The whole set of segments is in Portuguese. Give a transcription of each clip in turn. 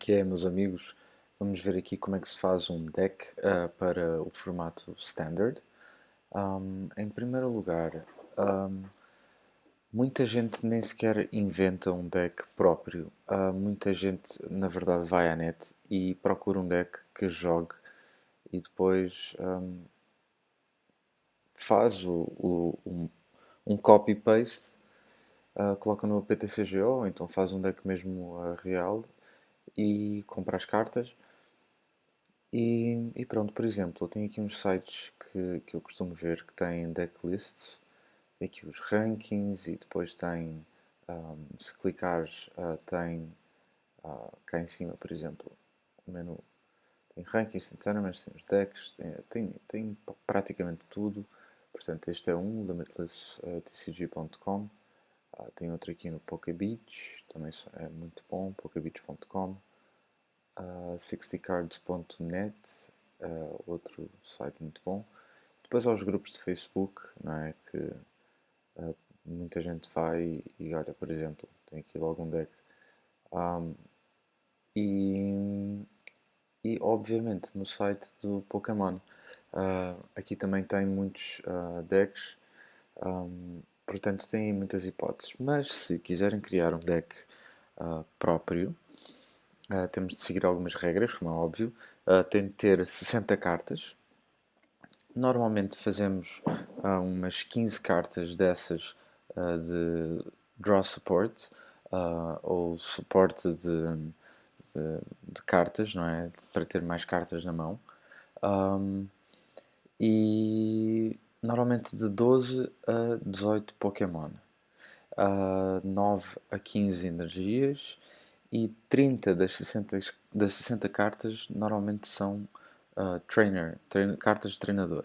que é, meus amigos? Vamos ver aqui como é que se faz um deck para o formato standard. Em primeiro lugar, ahm, muita gente nem sequer inventa um deck próprio. Muita gente, na verdade, vai à net e procura um deck que jogue e depois faz um copy-paste, coloca no PTCGO, ou então faz um deck mesmo real e compra as cartas. E pronto, por exemplo, eu tenho aqui uns sites que eu costumo ver que têm decklists, tem aqui os rankings e depois tem, se clicares, tem cá em cima, por exemplo, o menu tem rankings, tem tournaments, tem os decks, tem praticamente tudo. Portanto, este é um, limitlesstcg.com. Tem outro aqui no PokeBeach, também é muito bom, pokebeach.com. 60cards.net, outro site muito bom. Depois há os grupos de Facebook, não é? Que muita gente vai e olha, por exemplo, tem aqui logo um deck. Um, e, e obviamente no site do Pokémon. Aqui também tem muitos decks, portanto têm muitas hipóteses. Mas se quiserem criar um deck próprio, temos de seguir algumas regras, como é óbvio. Tem de ter 60 cartas. Normalmente fazemos umas 15 cartas dessas de draw support, ou suporte de cartas, não é? Para ter mais cartas na mão. E normalmente de 12 a 18 Pokémon. 9 a 15 energias e 30 das 60 cartas normalmente são cartas de treinador.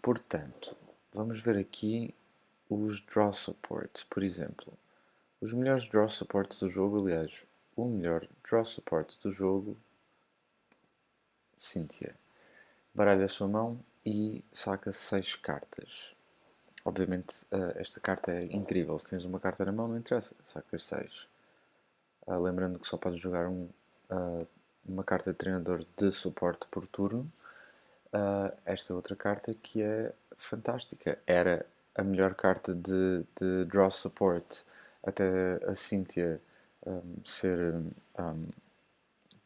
Portanto, vamos ver aqui os draw supports, por exemplo. Os melhores draw supports do jogo, aliás, o melhor draw support do jogo, Cynthia. Baralha a sua mão e saca 6 cartas. Obviamente, esta carta é incrível. Se tens uma carta na mão, não interessa, sacas 6. Lembrando que só podes jogar uma carta de treinador de suporte por turno. Esta outra carta que é fantástica. Era a melhor carta de draw support até a Cynthia ser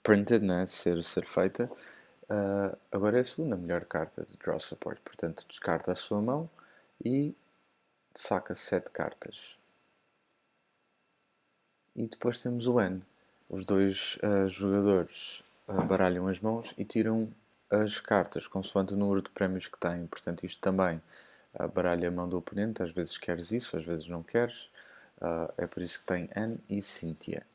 printed, né? ser feita. Agora é a segunda melhor carta de draw support. Portanto, descarta a sua mão e saca 7 cartas. E depois temos o N. Os dois jogadores baralham as mãos e tiram as cartas, consoante o número de prémios que têm. Portanto, isto também baralha a mão do oponente. Às vezes queres isso, às vezes não queres. É por isso que tem N e Cynthia.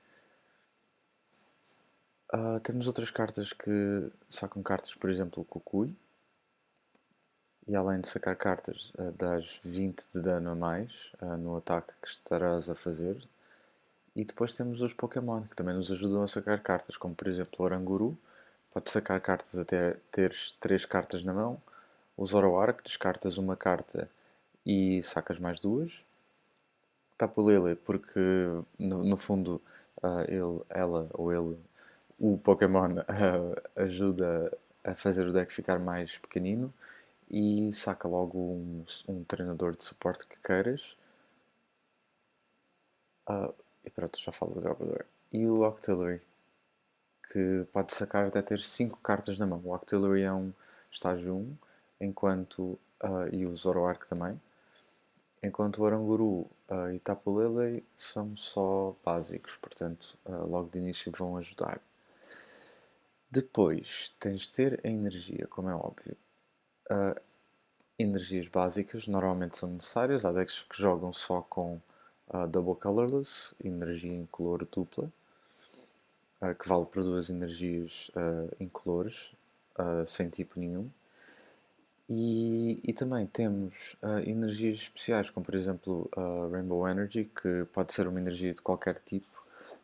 Temos outras cartas que sacam cartas, por exemplo, o Kukui. E além de sacar cartas, dás 20 de dano a mais no ataque que estarás a fazer. E depois temos os Pokémon, que também nos ajudam a sacar cartas, como por exemplo o Oranguru. Podes sacar cartas até teres 3 cartas na mão. O Zoroark, descartas uma carta e sacas mais duas. Tapu Lele, porque no fundo ela ou ele, o Pokémon, ajuda a fazer o deck ficar mais pequenino. E saca logo um treinador de suporte que queiras. E pronto, já falo do Gabrador. E o Octillery, que pode sacar até ter 5 cartas na mão. O Octillery é um estágio 1, enquanto, e o Zoroark também. Enquanto o Oranguru e Tapu Lele são só básicos, portanto, logo de início vão ajudar. Depois, tens de ter a energia, como é óbvio. Energias básicas normalmente são necessárias. Há decks que jogam só com Double Colorless, energia incolor dupla, que vale por 2 energias incolores, sem tipo nenhum. E também temos energias especiais, como por exemplo Rainbow Energy, que pode ser uma energia de qualquer tipo,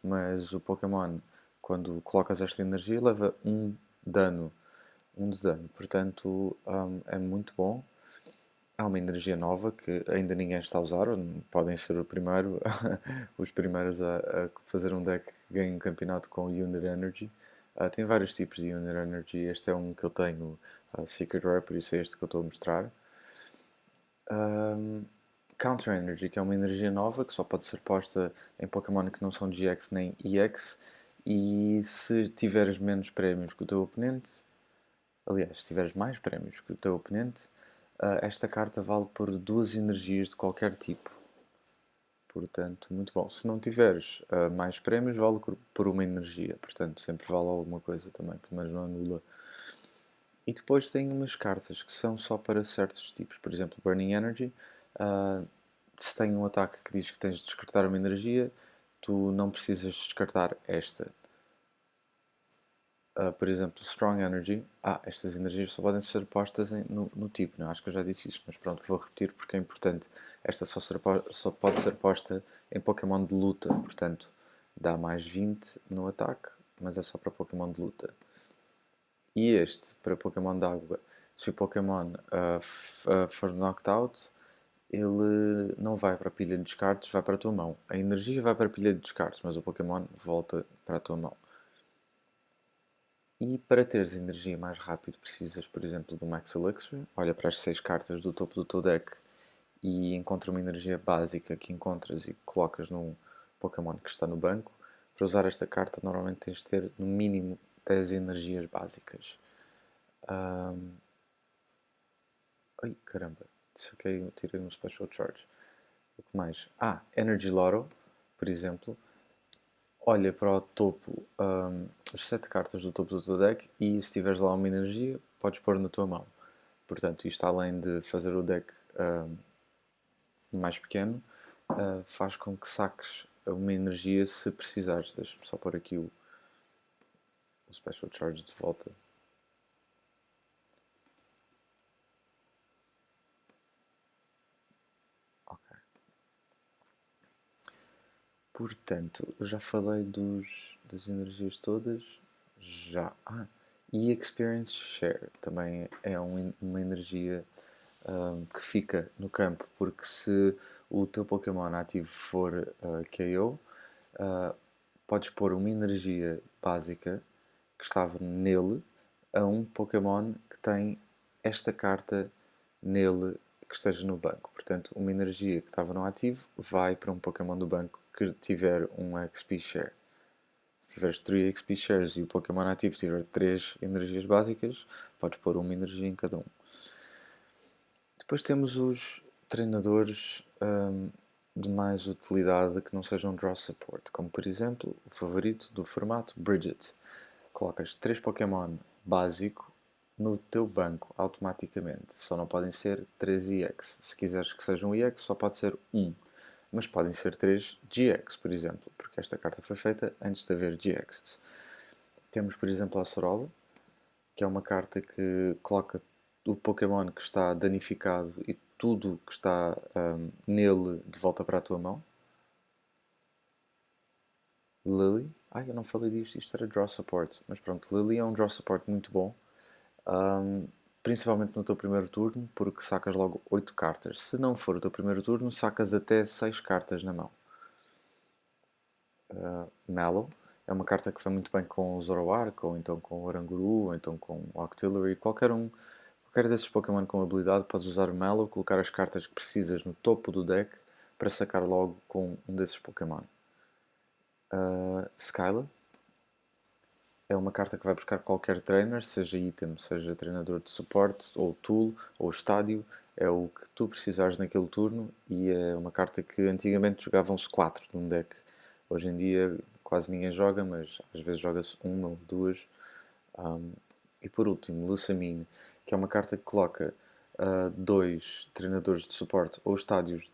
mas o Pokémon, quando colocas esta energia, leva um de dano. Portanto, é muito bom. há uma energia nova que ainda ninguém está a usar, podem ser o primeiro, os primeiros a fazer um deck que ganhe um campeonato com Unit Energy. Tem vários tipos de Unit Energy, este é um que eu tenho, Secret Rare, por isso é este que eu estou a mostrar. Counter Energy, que é uma energia nova que só pode ser posta em Pokémon que não são GX nem EX, e se tiveres menos prémios que o teu oponente, aliás, se tiveres mais prémios que o teu oponente, esta carta vale por 2 energias de qualquer tipo. Portanto, muito bom. Se não tiveres mais prémios, vale por uma energia. Portanto, sempre vale alguma coisa também, mas não anula. E depois tem umas cartas que são só para certos tipos. Por exemplo, Burning Energy. Se tem um ataque que diz que tens de descartar uma energia, tu não precisas descartar esta. Por exemplo, Strong Energy. Estas energias só podem ser postas no tipo, não? Acho que eu já disse isso, mas pronto, vou repetir porque é importante. Esta só pode ser posta em Pokémon de luta, portanto, dá mais 20 no ataque, mas é só para Pokémon de luta. E este, para Pokémon de água, se o Pokémon for knocked out, ele não vai para a pilha de descartes, vai para a tua mão. A energia vai para a pilha de descartes, mas o Pokémon volta para a tua mão. E para teres energia mais rápido precisas, por exemplo, do Max Elixir. Olha para as 6 cartas do topo do teu deck e encontra uma energia básica que encontras e colocas num Pokémon que está no banco. Para usar esta carta normalmente tens de ter no mínimo 10 energias básicas. Ai caramba, tirei um Special Charge. O que mais? Energy Lotto, por exemplo. Olha para o topo, as 7 cartas do topo do teu deck e se tiveres lá uma energia, podes pôr na tua mão. Portanto, isto além de fazer o deck mais pequeno, faz com que saques uma energia se precisares. Deixa-me só pôr aqui o Special Charge de volta. Ok. Portanto, eu já falei das energias todas. Já. E Experience Share também é uma energia que fica no campo, porque se o teu Pokémon ativo for KO, podes pôr uma energia básica que estava nele a um Pokémon que tem esta carta nele que esteja no banco. Portanto, uma energia que estava no ativo vai para um Pokémon do banco que tiver um XP Share. Se tiveres 3 XP Shares e o Pokémon ativo tiver 3 energias básicas, podes pôr uma energia em cada um. Depois temos os treinadores de mais utilidade que não sejam Draw Support, como por exemplo o favorito do formato, Bridget. Colocas 3 Pokémon básico no teu banco automaticamente. Só não podem ser 3 EX. Se quiseres que seja um EX, só pode ser um. Mas podem ser 3 GX, por exemplo, porque esta carta foi feita antes de haver GXs. Temos, por exemplo, a Sorola, que é uma carta que coloca o Pokémon que está danificado e tudo que está nele de volta para a tua mão. Lily. Eu não falei disto, isto era Draw Support. Mas pronto, Lily é um Draw Support muito bom. Principalmente no teu primeiro turno, porque sacas logo 8 cartas. Se não for o teu primeiro turno, sacas até 6 cartas na mão. Mallow é uma carta que vai muito bem com o Zoroark, ou então com o Oranguru, ou então com o Octillery. Qualquer desses Pokémon com habilidade podes usar o Mallow, colocar as cartas que precisas no topo do deck para sacar logo com um desses Pokémon. Skyla é uma carta que vai buscar qualquer trainer, seja item, seja treinador de suporte, ou tool, ou estádio, é o que tu precisares naquele turno e é uma carta que antigamente jogavam-se 4 num deck. Hoje em dia quase ninguém joga, mas às vezes joga-se uma ou duas. E por último, Lusamine, que é uma carta que coloca 2 treinadores de suporte ou estádios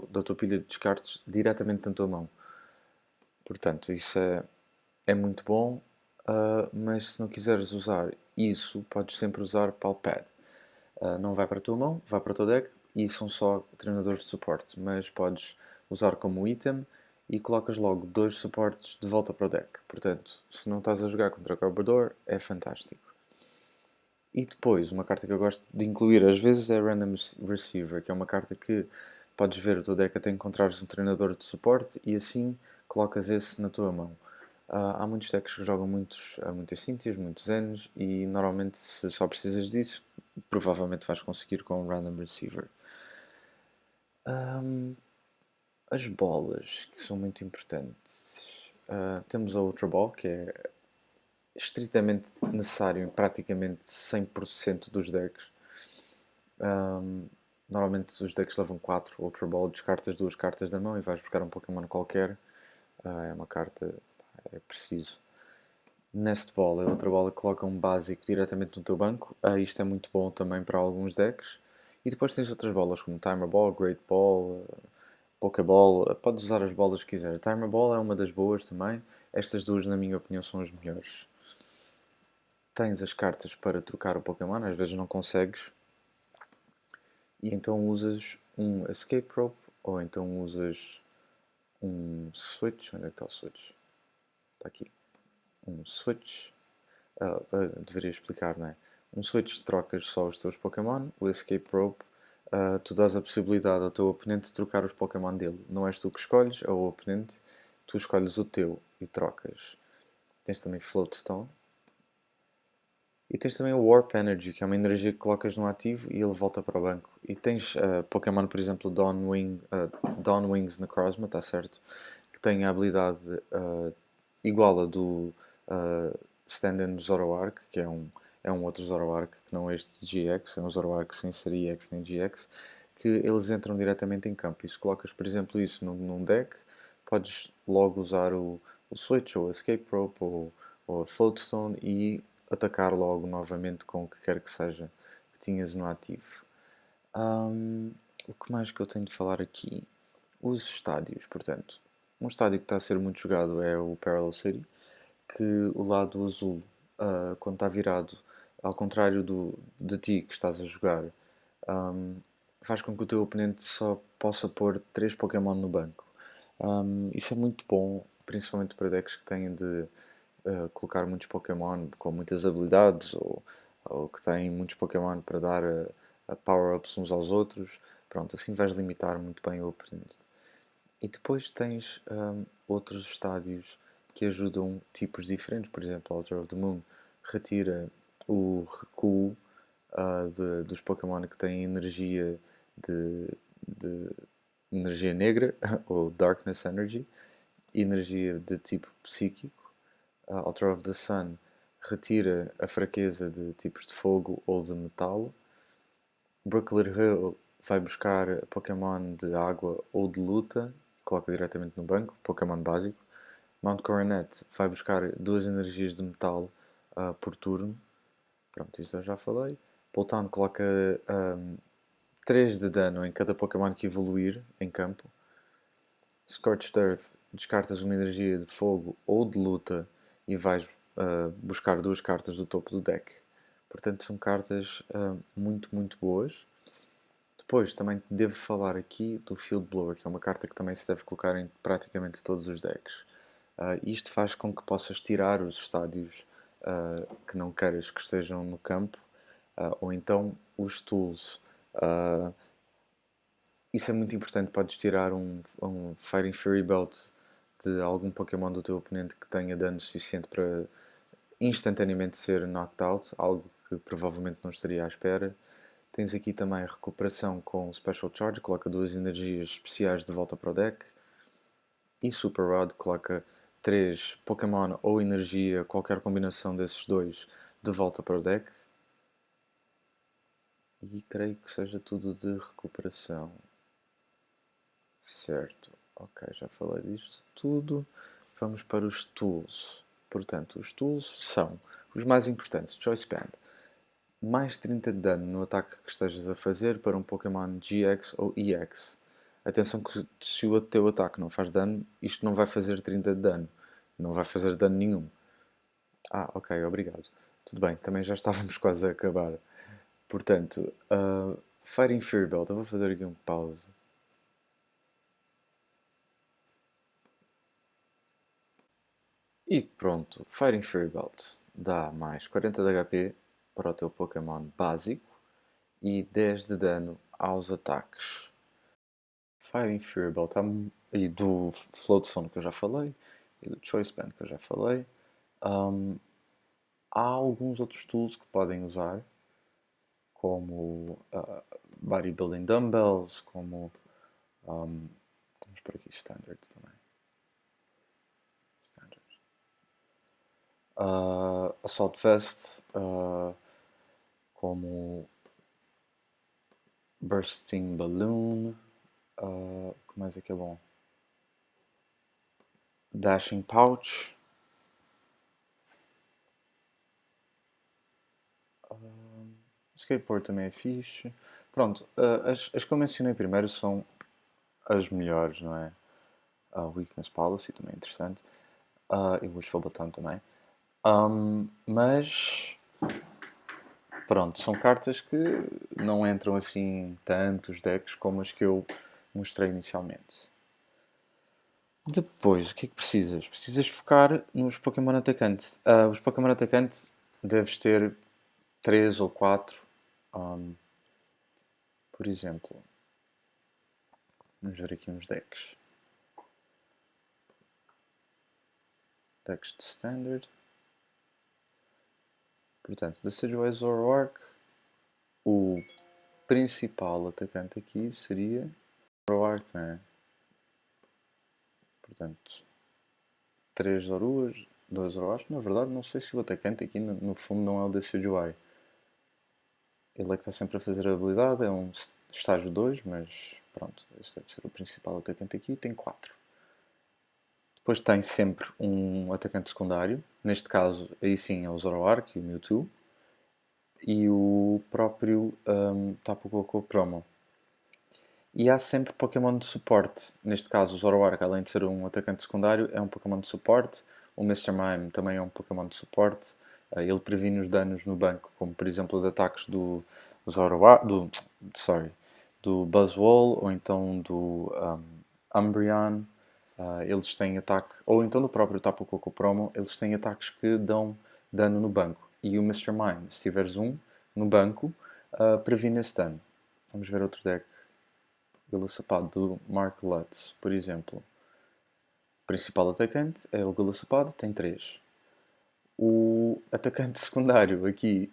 da tua pilha de descartes diretamente na tua mão. Portanto, isso é muito bom, mas se não quiseres usar isso, podes sempre usar Palpad. Não vai para a tua mão, vai para o teu deck e são só treinadores de suporte, mas podes usar como item e colocas logo 2 suportes de volta para o deck. Portanto, se não estás a jogar contra o Garbodor, é fantástico. E depois, uma carta que eu gosto de incluir às vezes é Random Receiver, que é uma carta que podes ver o teu deck até encontrares um treinador de suporte e assim colocas esse na tua mão. Há muitos decks que jogam muitas Cynthias, muitos Ns e normalmente se só precisas disso, provavelmente vais conseguir com o Random Receiver. As bolas, que são muito importantes. Temos a Ultra Ball, que é estritamente necessário em praticamente 100% dos decks. Normalmente os decks levam 4 Ultra Ball, descartas 2 cartas da mão e vais buscar um Pokémon qualquer. É uma carta, é preciso. Nest Ball é outra bola que coloca um básico diretamente no teu banco. Isto é muito bom também para alguns decks. E depois tens outras bolas como Timer Ball, Great Ball, Pokéball. Podes usar as bolas que quiser. Timer Ball é uma das boas também. Estas duas, na minha opinião, são as melhores. Tens as cartas para trocar o Pokémon, às vezes não consegues. E então usas um Escape Rope ou então usas um Switch. Onde é que está o Switch? Está aqui. Um Switch. Deveria explicar, não é? Um Switch trocas só os teus Pokémon. O Escape Rope, tu dás a possibilidade ao teu oponente de trocar os Pokémon dele. Não és tu que escolhes, é o oponente. Tu escolhes o teu e trocas. Tens também Float Stone. E tens também o Warp Energy, que é uma energia que colocas no ativo e ele volta para o banco. E tens Pokémon, por exemplo, Dawnwings Necrozma, está certo? Que tem a habilidade igual a do Stand-in Zoroark, que é um outro Zoroark que não é este GX, é um Zoroark sem ser EX nem GX, que eles entram diretamente em campo. E se colocas, por exemplo, isso num deck, podes logo usar o Switch, ou o Escape Rope, ou a Floatstone e atacar logo novamente com o que quer que seja que tinhas no ativo. O que mais que eu tenho de falar aqui? Os estádios, portanto. Um estádio que está a ser muito jogado é o Parallel City, que o lado azul, quando está virado, ao contrário de ti que estás a jogar, faz com que o teu oponente só possa pôr 3 Pokémon no banco. Isso é muito bom, principalmente para decks que têm de colocar muitos Pokémon com muitas habilidades ou que têm muitos Pokémon para dar a power-ups uns aos outros. Pronto, assim vais limitar muito bem o oponente. E depois tens outros estádios que ajudam tipos diferentes. Por exemplo, Altar of the Moon retira o recuo dos Pokémon que têm energia de, de energia negra ou Darkness Energy, energia de tipo psíquico. Altar of the Sun retira a fraqueza de tipos de fogo ou de metal. Brooklet Hill vai buscar Pokémon de água ou de luta, coloca diretamente no banco, Pokémon básico. Mount Coronet vai buscar 2 energias de metal por turno. Pronto, isso eu já falei. Poltown coloca 3 de dano em cada Pokémon que evoluir em campo. Scorched Earth descartas uma energia de fogo ou de luta e vais buscar 2 cartas do topo do deck. Portanto, são cartas muito, muito boas. Depois, também devo falar aqui do Field Blower, que é uma carta que também se deve colocar em praticamente todos os decks. Isto faz com que possas tirar os estádios que não queiras que estejam no campo, ou então os tools. Isso é muito importante, podes tirar um Fighting Fury Belt de algum Pokémon do teu oponente que tenha dano suficiente para instantaneamente ser knocked out, algo que provavelmente não estaria à espera. Tens aqui também a recuperação com Special Charge, coloca 2 energias especiais de volta para o deck. E Super Rod coloca 3 Pokémon ou energia, qualquer combinação desses dois, de volta para o deck. E creio que seja tudo de recuperação. Certo, ok, já falei disto tudo. Vamos para os tools. Portanto, os tools são os mais importantes. Choice Band. Mais 30 de dano no ataque que estejas a fazer para um Pokémon GX ou EX. Atenção que se o teu ataque não faz dano, isto não vai fazer 30 de dano. Não vai fazer dano nenhum. Ok, obrigado. Tudo bem, também já estávamos quase a acabar. Portanto, Fighting Fury Belt. Eu vou fazer aqui um pause. E pronto, Fighting Fury Belt dá mais 40 de HP, para o teu Pokémon básico e 10 de dano aos ataques. Fighting Fury Belt e do Float Zone que eu já falei, e do Choice Band que eu já falei. Há alguns outros tools que podem usar, como Bodybuilding Dumbbells, como vamos por aqui, Standard também. Standard. Assault Vest, como Bursting Balloon, que mais é que é bom? Dashing Pouch. Skateboard também é fixe. Pronto, as que eu mencionei primeiro são as melhores, não é? A Weakness Policy também é interessante. E o Wishful Button também. Mas pronto, são cartas que não entram assim tantos decks como as que eu mostrei inicialmente. Depois, o que é que precisas? Precisas focar nos Pokémon atacante. Os Pokémon atacante deves ter 3 ou 4. Por exemplo, vamos ver aqui uns decks. Decks de Standard. Portanto, Decidueye Zoroark. O principal atacante aqui seria Zoroark, não é? Portanto, 3 Zoruas, 2 Zoroark. Na verdade, não sei se o atacante aqui no fundo não é o Decidueye. Ele é que está sempre a fazer a habilidade, é um estágio 2, mas pronto, este deve ser o principal atacante aqui. Tem 4. Depois tem sempre um atacante secundário. Neste caso, aí sim, é o Zoroark e o Mewtwo. E o próprio Tapu Koko Promo. E há sempre Pokémon de suporte. Neste caso, o Zoroark, além de ser um atacante secundário, é um Pokémon de suporte. O Mr. Mime também é um Pokémon de suporte. Ele previne os danos no banco, como por exemplo de ataques do Zoroark, do Buzzwole ou então do Umbreon. Eles têm ataque, ou então do próprio Tapu Koko Promo, eles têm ataques que dão dano no banco. E o Mr. Mime, se tiveres um no banco, previne esse dano. Vamos ver outro deck. Golisopado do Mark Lutz, por exemplo. O principal atacante é o Golisopado, tem 3. O atacante secundário aqui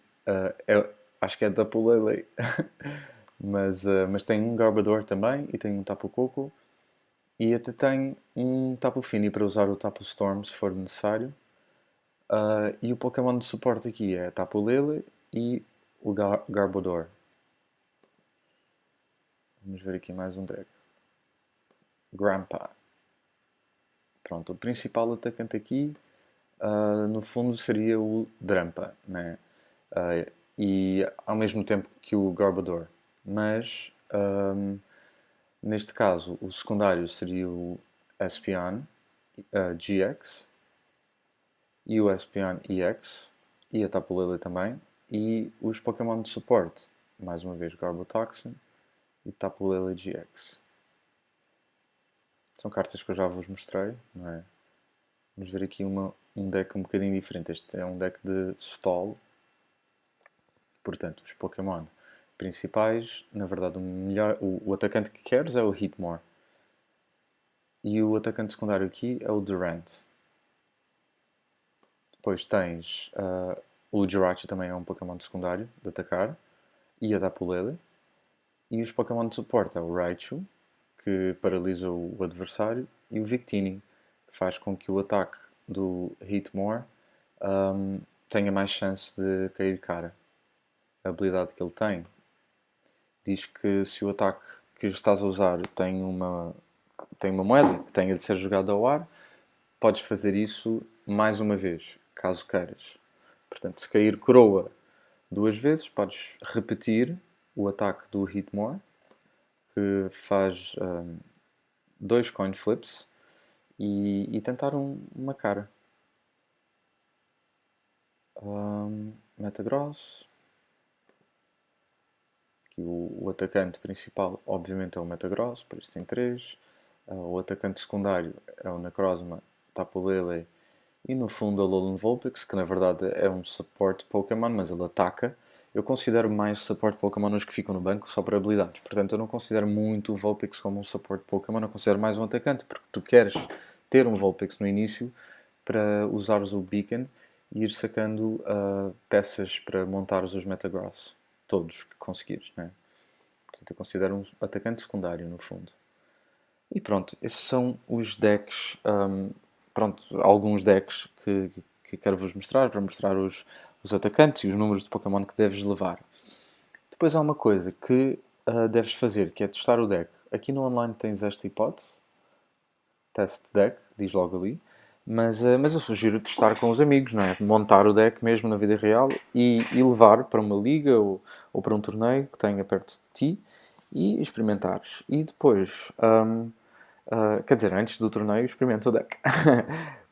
acho que é da Pulele, mas tem um Garbodor também e tem um Tapu Koko. E até tem um Tapu Fini para usar o Tapu Storm se for necessário. E o Pokémon de suporte aqui é Tapu Lele e o Garbodor. Vamos ver aqui mais um deck. Grandpa. Pronto, o principal atacante aqui, no fundo, seria o Drampa, né? E ao mesmo tempo que o Garbodor. Mas, neste caso, o secundário seria o Espeon GX e o Espeon EX e a Tapu Lele também. E os Pokémon de suporte, mais uma vez, Garbotoxin e Tapu Lele GX. São cartas que eu já vos mostrei, não é? Vamos ver aqui um deck um bocadinho diferente. Este é um deck de stall. Portanto, os Pokémon principais, na verdade, o atacante que queres é o Hitmore. E o atacante secundário aqui é o Durant. Depois tens o Jirachi, também é um Pokémon secundário de atacar. E a Tapu Lele. E os Pokémon de suporte é o Raichu, que paralisa o adversário. E o Victini, que faz com que o ataque do Hitmore tenha mais chance de cair cara. A habilidade que ele tem diz que se o ataque que estás a usar tem uma moeda que tenha de ser jogada ao ar, podes fazer isso mais uma vez, caso queiras. Portanto, se cair coroa 2 vezes, podes repetir o ataque do Hitmore, que faz 2 coin flips e tentar uma cara. Metagross. Aqui o atacante principal, obviamente, é o Metagross, por isso tem 3. O atacante secundário é o Necrozma, Tapu Lele E no fundo a Alolan Vulpix, que na verdade é um support Pokémon, mas ele ataca. Eu considero mais support Pokémon os que ficam no banco só para habilidades. Portanto, eu não considero muito o Vulpix como um support Pokémon, eu considero mais um atacante, porque tu queres ter um Vulpix no início para usares o Beacon e ir sacando peças para montares os Metagross. Todos que conseguires, né? Portanto, eu considero um atacante secundário, no fundo. E pronto, esses são os decks, pronto, alguns decks que quero vos mostrar, para mostrar os atacantes e os números de Pokémon que deves levar. Depois há uma coisa que deves fazer, que é testar o deck. Aqui no online tens esta hipótese, test deck, diz logo ali, mas eu sugiro testar com os amigos, não é? Montar o deck mesmo na vida real e levar para uma liga ou para um torneio que tenha perto de ti e experimentares. E depois, quer dizer, antes do torneio, experimenta o deck.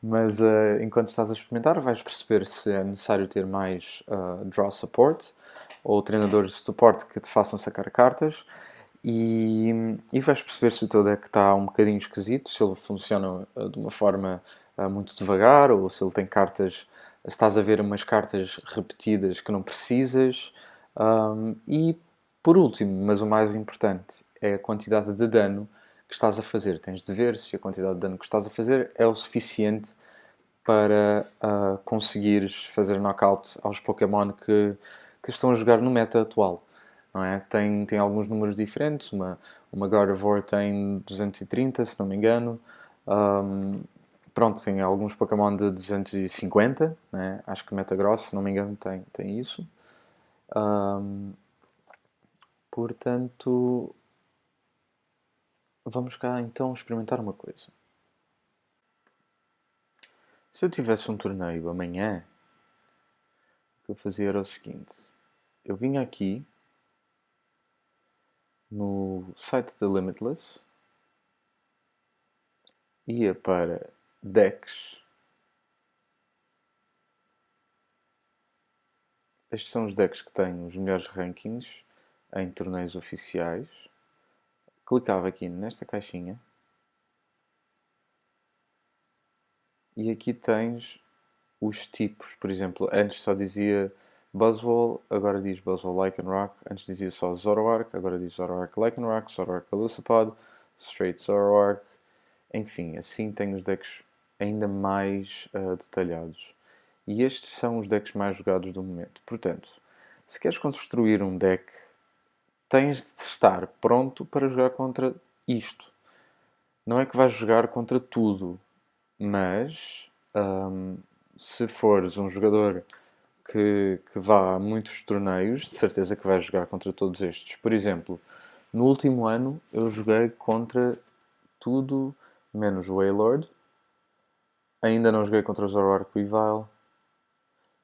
Mas enquanto estás a experimentar, vais perceber se é necessário ter mais draw support ou treinadores de suporte que te façam sacar cartas. E vais perceber se o teu deck está um bocadinho esquisito, se ele funciona de uma forma muito devagar ou se ele tem cartas. Se estás a ver umas cartas repetidas que não precisas. E por último, mas o mais importante, é a quantidade de dano que estás a fazer. Tens de ver se a quantidade de dano que estás a fazer é o suficiente para conseguires fazer knockout aos Pokémon que estão a jogar no meta atual. Não é? Tem alguns números diferentes. Uma Gardevoir tem 230, se não me engano. Pronto, tem alguns Pokémon de 250. Né? Acho que Metagross, se não me engano, tem isso. Portanto, vamos cá então experimentar uma coisa. Se eu tivesse um torneio amanhã, o que eu fazia era o seguinte. Eu vinha aqui no site da Limitless, ia para decks. Estes são os decks que têm os melhores rankings em torneios oficiais. Clicava aqui nesta caixinha e aqui tens os tipos. Por exemplo, antes só dizia Buzzwole, agora diz Buzzwole Lycanroc. Antes dizia só Zoroark, agora diz Zoroark Lycanroc, Zoroark Elusipod, Straight Zoroark. Enfim, assim tem os decks ainda mais detalhados. E estes são os decks mais jogados do momento. Portanto, se queres construir um deck, tens de estar pronto para jogar contra isto. Não é que vais jogar contra tudo, mas se fores um jogador que vá a muitos torneios, de certeza que vais jogar contra todos estes. Por exemplo, no último ano eu joguei contra tudo menos o Wailord. Ainda não joguei contra o Zoroark Weavile.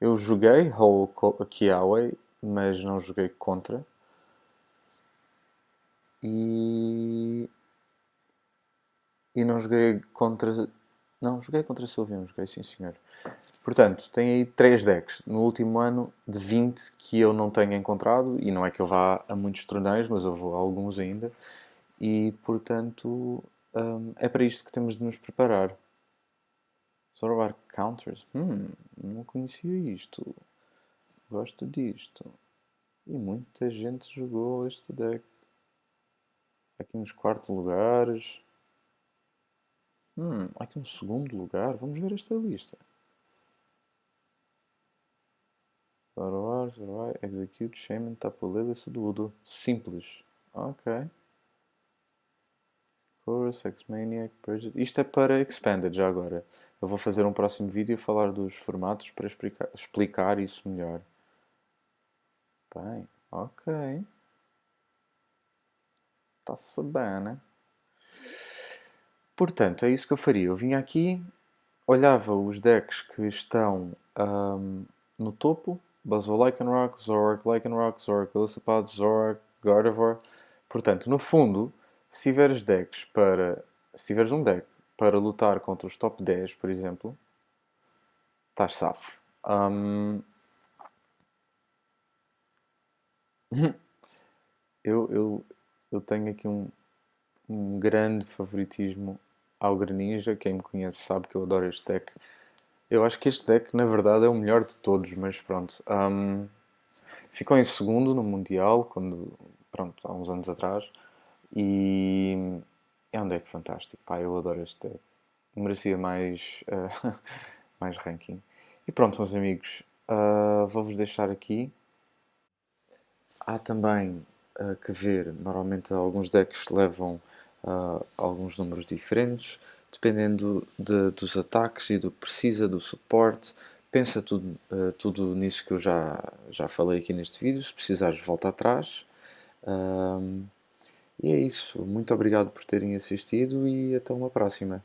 Eu joguei Ho Kiawe, mas não joguei contra. E não joguei contra. Não, joguei contra Sylveon, joguei sim senhor. Portanto, tem aí 3 decks no último ano de 20 que eu não tenho encontrado. E não é que eu vá a muitos torneios, mas eu vou a alguns ainda. E portanto, é para isto que temos de nos preparar. Zoroark Counters? Não conhecia isto. Gosto disto. E muita gente jogou este deck. Aqui nos quartos lugares. Aqui um segundo lugar. Vamos ver esta lista. Zoroark, Execute, Shaman, Tapu Lily, Sudowoodo. Simples. Ok. Chorus, X-Maniac, Purge. Isto é para Expanded já agora. Eu vou fazer um próximo vídeo a falar dos formatos para explicar isso melhor. Bem, ok. Está-se bem, né? Portanto, é isso que eu faria. Eu vinha aqui, olhava os decks que estão no topo. Buzzwole Lycanroc, Zoroark Lycanroc, Zoroark Elusipod, Zoroark, Gardevoir. Portanto, no fundo, se tiveres decks para... Se tiveres um deck para lutar contra os top 10, por exemplo, estás safo. Eu tenho aqui um grande favoritismo ao Greninja. Quem me conhece sabe que eu adoro este deck. Eu acho que este deck, na verdade, é o melhor de todos, mas pronto. Ficou em segundo no Mundial, quando, pronto, há uns anos atrás. E é um deck fantástico, pá, eu adoro este deck. Merecia mais, mais ranking. E pronto, meus amigos, vou-vos deixar aqui. Há também que ver, normalmente alguns decks levam alguns números diferentes, dependendo dos ataques e do que precisa, do suporte. Pensa tudo nisso que eu já falei aqui neste vídeo. Se precisares, volta atrás. Ahm, e é isso. Muito obrigado por terem assistido e até uma próxima.